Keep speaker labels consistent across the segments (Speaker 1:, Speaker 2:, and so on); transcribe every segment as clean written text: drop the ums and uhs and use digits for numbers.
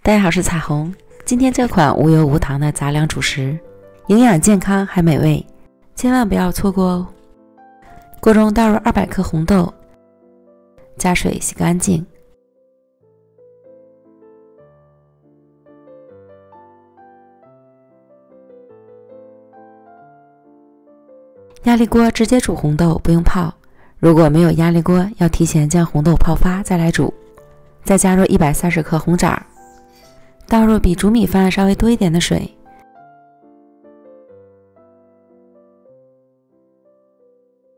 Speaker 1: 大家好，我是彩虹。今天这款无油无糖的杂粮主食，营养健康还美味，千万不要错过哦。锅中倒入200克红豆，加水洗干净。压力锅直接煮红豆，不用泡。如果没有压力锅，要提前将红豆泡发再来煮。再加入130克红枣，倒入比煮米饭稍微多一点的水，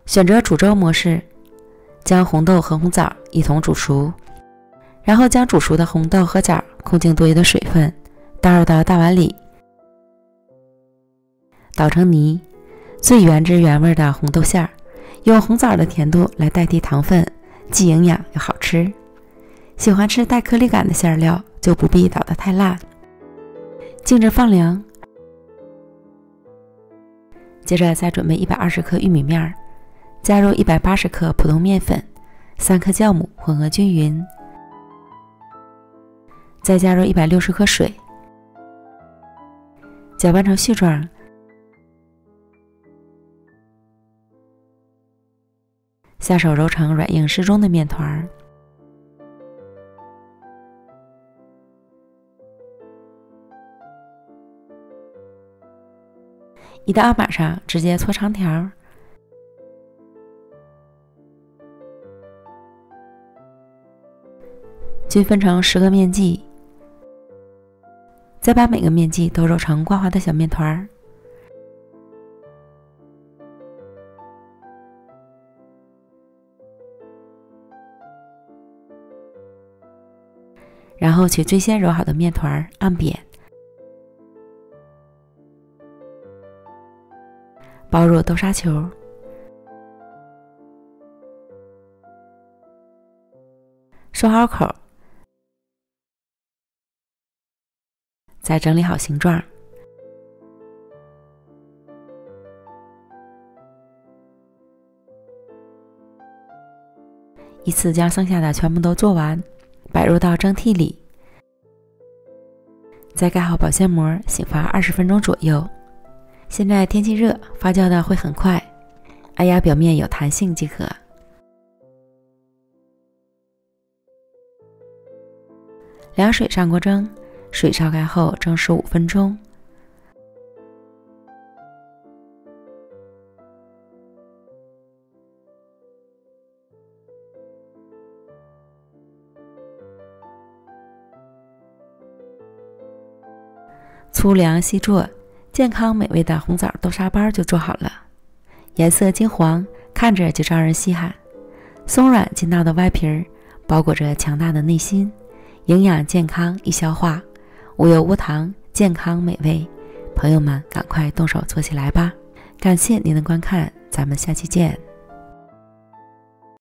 Speaker 1: 选择煮粥模式，将红豆和红枣一同煮熟，然后将煮熟的红豆和枣控净多余的水分，倒入到大碗里，捣成泥，最原汁原味的红豆馅儿，用红枣的甜度来代替糖分，既营养又好吃。喜欢吃带颗粒感的馅料，就不必捣得太烂。静置放凉。接着再准备120克玉米面，加入180克普通面粉，3克酵母，混合均匀。再加入160克水，搅拌成絮状。下手揉成软硬适中的面团。移到案板上，直接搓长条，均分成10个面剂，再把每个面剂都揉成光滑的小面团，然后取最先揉好的面团按扁，包入豆沙球，收好口，再整理好形状。依次将剩下的全部都做完，摆入到蒸屉里，再盖好保鲜膜，醒发20分钟左右。现在天气热，发酵的会很快，按压表面有弹性即可。凉水上锅蒸，水烧开后蒸15分钟。粗粮细做，健康美味的红枣豆沙包就做好了，颜色金黄，看着就招人稀罕。松软劲道的外皮包裹着强大的内心，营养健康易消化，无油无糖，健康美味。朋友们，赶快动手做起来吧！感谢您的观看，咱们下期见。